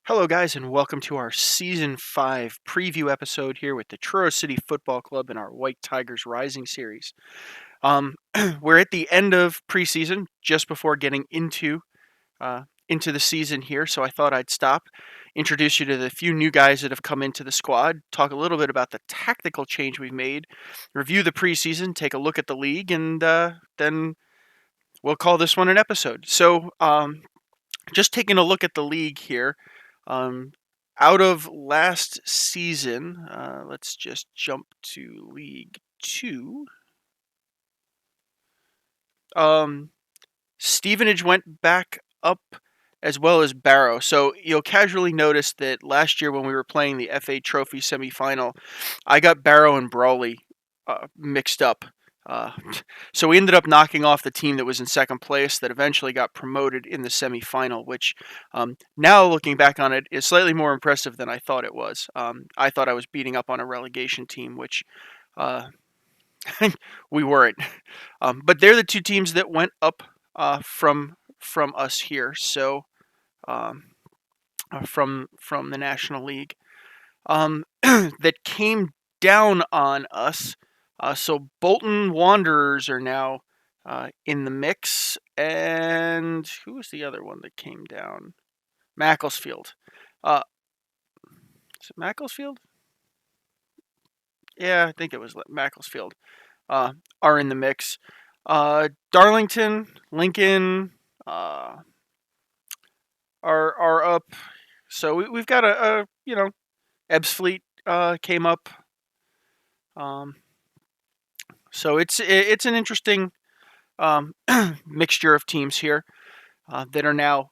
Hello, guys, and welcome to our Season 5 preview episode here with the Truro City Football Club in our White Tigers Rising series. We're at the end of preseason, just before getting into the season here, so I thought I'd stop, introduce you to the few new guys that have come into the squad, talk a little bit about the tactical change we've made, review the preseason, take a look at the league, and then we'll call this one an episode. So, just taking a look at the league here. Um, Out of last season, let's just jump to League Two. Stevenage went back up as well as Barrow. So you'll casually notice that last year when we were playing the FA Trophy semifinal, I got Barrow and Brawley mixed up. Uh, so we ended up knocking off the team that was in second place that eventually got promoted in the semifinal, which now looking back on it is slightly more impressive than I thought it was. I thought I was beating up on a relegation team, which uh, we weren't. But they're the two teams that went up from us here. So um, from the National League that came down on us. So Bolton Wanderers are now in the mix, and who was the other one that came down? Macclesfield. Uh, is it Macclesfield? Yeah, I think it was Macclesfield. Are in the mix. Darlington, Lincoln are up. So we've got a Ebbsfleet came up. So it's an interesting mixture of teams here that are now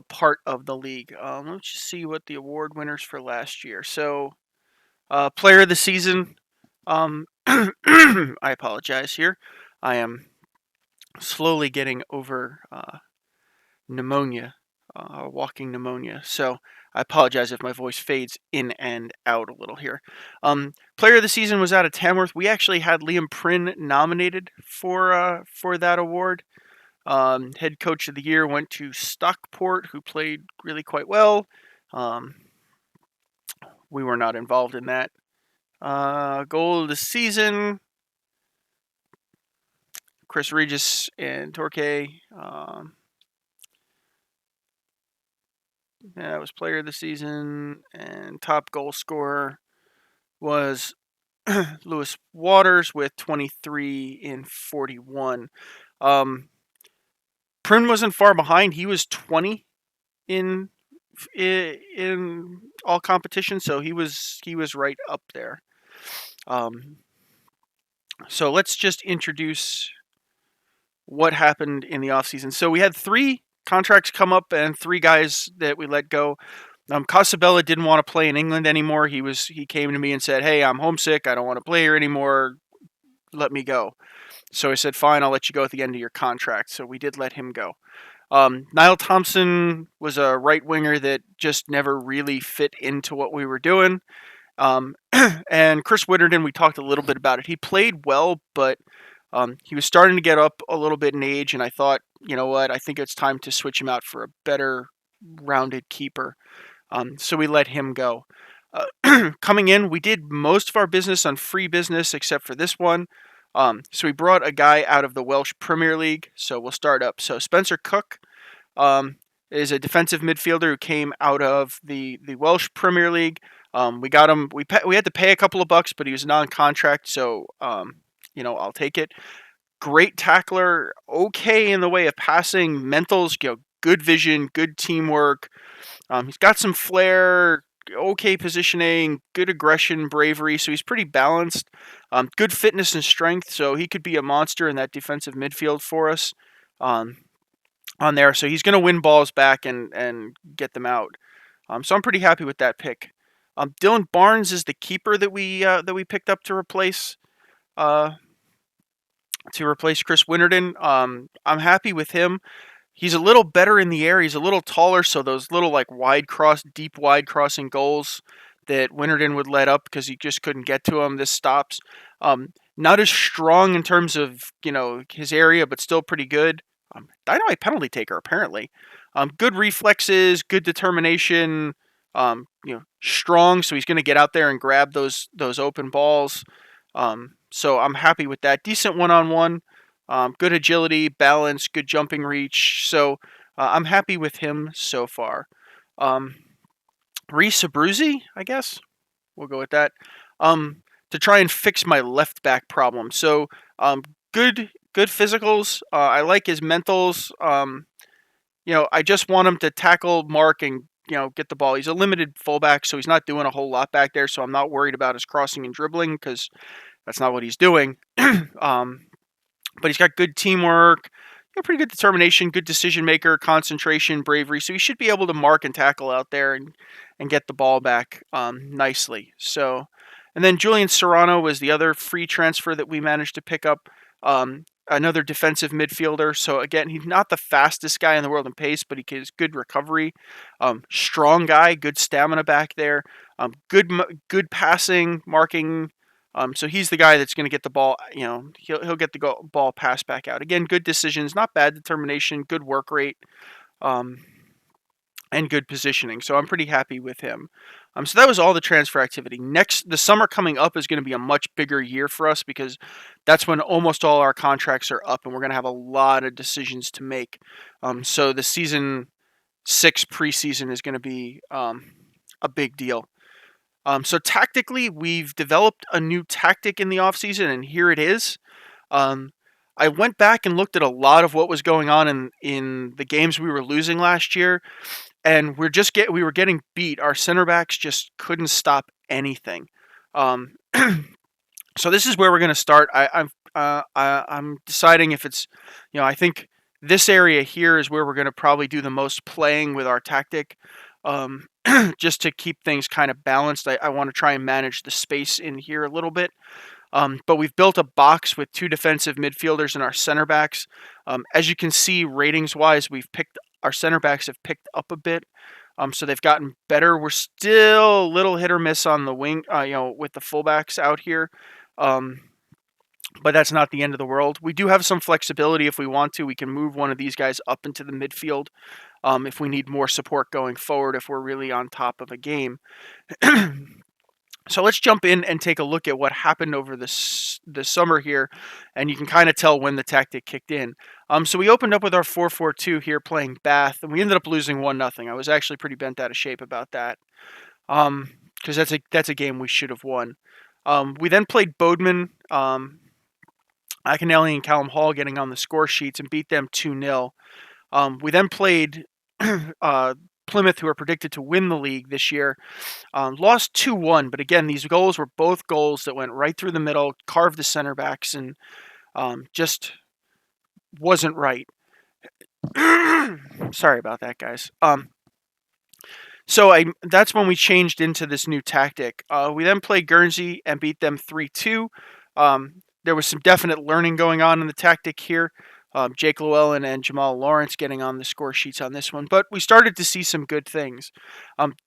part of the league. Let's just see what the award winners for last year. So, player of the season. I apologize here. I am slowly getting over pneumonia, walking pneumonia. So I apologize if my voice fades in and out a little here. Player of the season was out of Tamworth. We actually had Liam Prynne nominated for that award. Head coach of the year went to Stockport, who played really quite well. We were not involved in that. Goal of the season, Chris Regis and Torquay. That was player of the season, and top goal scorer was Lewis Waters with 23 in 41. Prynne wasn't far behind. He was 20 in all competitions, so he was right up there. So let's just introduce what happened in the offseason. So we had 3 contracts come up and 3 guys that we let go. Casabella didn't want to play in England anymore. He came to me and said, "Hey, I'm homesick. I don't want to play here anymore. Let me go." So I said, "Fine, I'll let you go at the end of your contract." So we did let him go. Niall Thompson was a right winger that just never really fit into what we were doing. And Chris Witterden, we talked a little bit about it. He played well, but he was starting to get up a little bit in age, and I thought, you know what, I think it's time to switch him out for a better rounded keeper. So we let him go. Coming in, we did most of our business on free business except for this one. So we brought a guy out of the Welsh Premier League. So we'll start up. So Spencer Cook is a defensive midfielder who came out of the Welsh Premier League. We got him. We had to pay a couple of bucks, but he was non-contract, so I'll take it. Great tackler, okay in the way of passing, mentals, good vision, good teamwork. He's got some flair, okay positioning, good aggression, bravery, so he's pretty balanced. Good fitness and strength, so he could be a monster in that defensive midfield for us on there. So he's going to win balls back and get them out. So I'm pretty happy with that pick. Dylan Barnes is the keeper that we picked up to replace Chris Witterden. I'm happy with him. He's a little better in the air. He's a little taller, so those little deep wide crossing goals that Witterden would let up because he just couldn't get to him. This stops. Not as strong in terms of his area, but still pretty good. Dynamite penalty taker apparently. Good reflexes, good determination. strong, so he's going to get out there and grab those open balls. So I'm happy with that. Decent one-on-one, good agility, balance, good jumping reach. So I'm happy with him so far. Reese Abruzzi, I guess we'll go with that. To try and fix my left back problem. So good physicals. I like his mentals. I just want him to tackle, mark, and get the ball. He's a limited fullback, so he's not doing a whole lot back there. So I'm not worried about his crossing and dribbling because that's not what he's doing. But he's got good teamwork, pretty good determination, good decision maker, concentration, bravery. So he should be able to mark and tackle out there and get the ball back nicely. So, and then Julian Serrano was the other free transfer that we managed to pick up. Another defensive midfielder. So again, he's not the fastest guy in the world in pace, but he has good recovery. Strong guy, good stamina back there. Good passing, marking. So he's the guy that's going to get the ball. He'll get the ball passed back out. Again, good decisions, not bad determination, good work rate, and good positioning. So I'm pretty happy with him. So that was all the transfer activity. Next, the summer coming up is going to be a much bigger year for us because that's when almost all our contracts are up and we're going to have a lot of decisions to make. So the season 6 preseason is going to be a big deal. So tactically, we've developed a new tactic in the offseason, and here it is. I went back and looked at a lot of what was going on in the games we were losing last year, and we were getting beat. Our center backs just couldn't stop anything. So this is where we're going to start. I'm deciding if it's, I think this area here is where we're going to probably do the most playing with our tactic. Just to keep things kind of balanced. I want to try and manage the space in here a little bit. But we've built a box with 2 defensive midfielders and our center backs. As you can see, ratings-wise, our center backs have picked up a bit. So they've gotten better. We're still a little hit or miss on the wing, with the fullbacks out here. But that's not the end of the world. We do have some flexibility if we want to. We can move one of these guys up into the midfield if we need more support going forward, if we're really on top of a game. So let's jump in and take a look at what happened over the summer here, and you can kind of tell when the tactic kicked in. So we opened up with our 4-4-2 here playing Bath, and we ended up losing 1-0. I was actually pretty bent out of shape about that because that's a game we should have won. We then played Bodeman, Akinelli and Callum Hall getting on the score sheets and beat them 2-0. We then played Plymouth, who are predicted to win the league this year. Lost 2-1, but again, these goals were both goals that went right through the middle, carved the center backs, and just wasn't right. Sorry about that, guys. So that's when we changed into this new tactic. We then played Guernsey and beat them 3-2. There was some definite learning going on in the tactic here. Jake Llewellyn and Jamal Lawrence getting on the score sheets on this one. But we started to see some good things.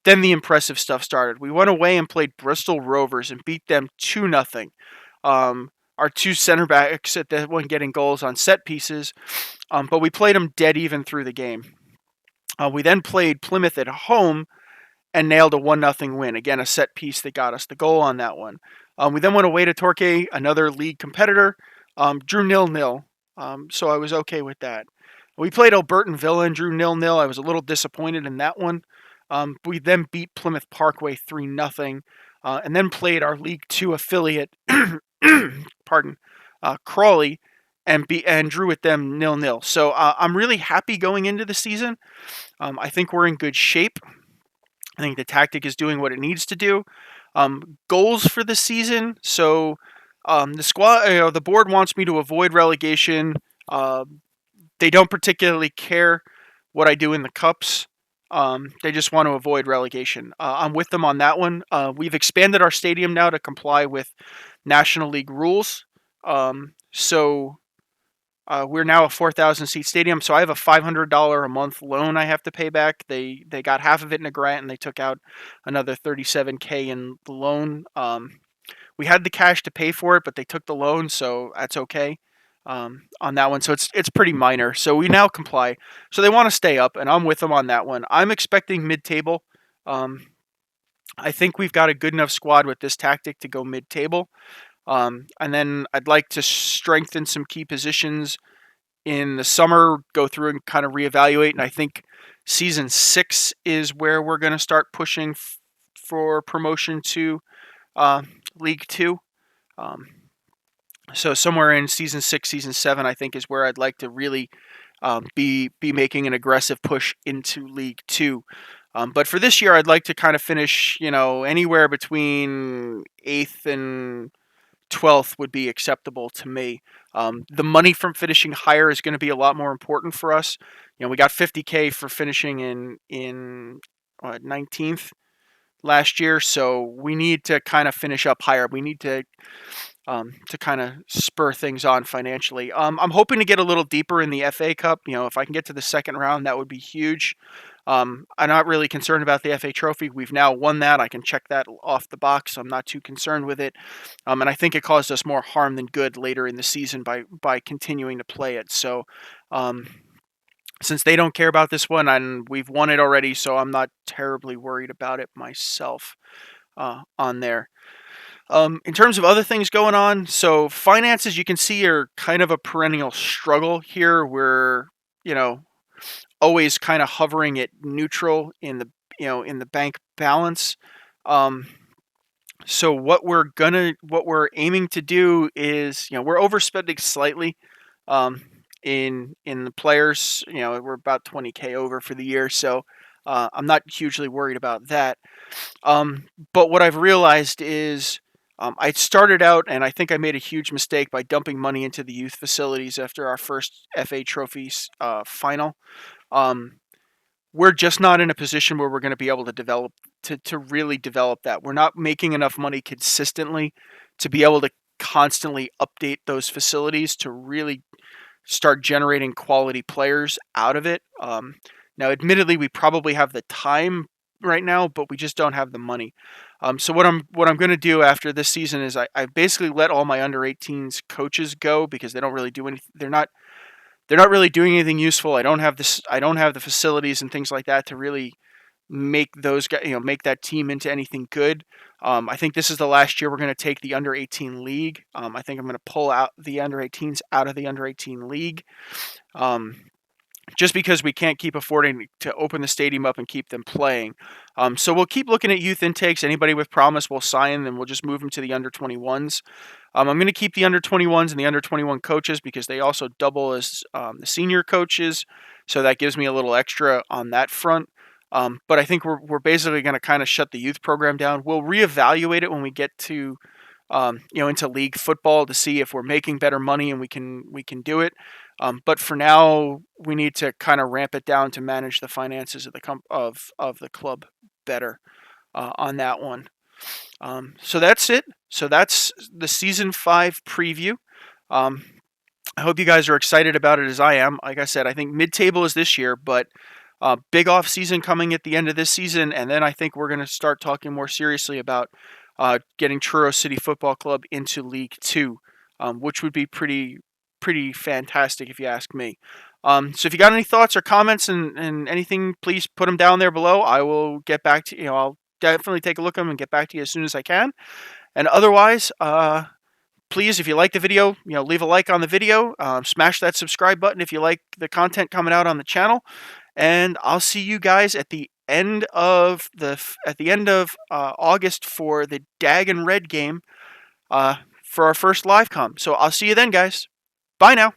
Then the impressive stuff started. We went away and played Bristol Rovers and beat them 2-0. Our 2 center backs at that one getting goals on set pieces. But we played them dead even through the game. We then played Plymouth at home and nailed a 1-0 win. Again, a set piece that got us the goal on that one. We then went away to Torquay, another league competitor, drew 0-0. So I was okay with that. We played Alberton Villa and drew 0-0. I was a little disappointed in that one. We then beat Plymouth Parkway 3-0, and then played our League 2 affiliate, Crawley, and drew with them 0-0. So I'm really happy going into the season. I think we're in good shape. I think the tactic is doing what it needs to do. Goals for the season. So the board wants me to avoid relegation. They don't particularly care what I do in the cups. They just want to avoid relegation. I'm with them on that one. We've expanded our stadium now to comply with National League rules. So we're now a 4,000 seat stadium. So I have a $500 a month loan I have to pay back. They got half of it in a grant and they took out another $37K in the loan. We had the cash to pay for it, but they took the loan, so that's okay on that one. So it's pretty minor. So we now comply. So they want to stay up, and I'm with them on that one. I'm expecting mid-table. I think we've got a good enough squad with this tactic to go mid-table. And then I'd like to strengthen some key positions in the summer, go through and kind of reevaluate. And I think season 6 is where we're going to start pushing for promotion to uh, League Two. Um, so somewhere in season 6, season 7, I think is where I'd like to really be making an aggressive push into League Two. But for this year, I'd like to kind of finish, anywhere between 8th and 12th would be acceptable to me. The money from finishing higher is going to be a lot more important for us. We got 50K for finishing in 19th last year, so we need to kind of finish up higher. We need to kind of spur things on financially. I'm hoping to get a little deeper in the FA Cup. If I can get to the second round, that would be huge. I'm not really concerned about the FA Trophy. We've now won that. I can check that off the box. So I'm not too concerned with it. And I think it caused us more harm than good later in the season by continuing to play it. So since they don't care about this one, and we've won it already, so I'm not terribly worried about it myself on there. In terms of other things going on, so finances, you can see, are kind of a perennial struggle here. We're, always kind of hovering at neutral in the bank balance. So what we're aiming to do is, we're overspending slightly in the players. We're about 20K over for the year, so I'm not hugely worried about that. But what I've realized is I started out, and I think I made a huge mistake by dumping money into the youth facilities after our first FA Trophies final. We're just not in a position where we're going to be able to develop to really develop that. We're not making enough money consistently to be able to constantly update those facilities to really start generating quality players out of it. Now, admittedly, we probably have the time right now, but we just don't have the money. So what I'm going to do after this season is I basically let all my under 18s coaches go because they don't really do anything. They're not really doing anything useful. I don't have the facilities and things like that to really make those guys, make that team into anything good. I think this is the last year we're going to take the under 18 league. I think I'm going to pull out the under 18s out of the under 18 league. Just because we can't keep affording to open the stadium up and keep them playing. So we'll keep looking at youth intakes. Anybody with promise we'll sign, and we'll just move them to the under 21s. I'm going to keep the under 21s and the under 21 coaches because they also double as the senior coaches. So that gives me a little extra on that front. But I think we're basically going to kind of shut the youth program down. We'll reevaluate it when we get to into league football to see if we're making better money and we can do it. But for now, we need to kind of ramp it down to manage the finances of the club better on that one. So that's it. So that's the season 5 preview. I hope you guys are excited about it as I am. Like I said, I think mid-table is this year, but big off season coming at the end of this season, and then I think we're going to start talking more seriously about getting Truro City Football Club into League Two, which would be pretty fantastic if you ask me. So if you got any thoughts or comments and anything, please put them down there below. I will get back to you. I'll definitely take a look at them and get back to you as soon as I can. And otherwise, please, if you like the video, leave a like on the video. Smash that subscribe button if you like the content coming out on the channel. And I'll see you guys at the end of August for the Dag and Red game for our first live com. So I'll see you then, guys. Bye now.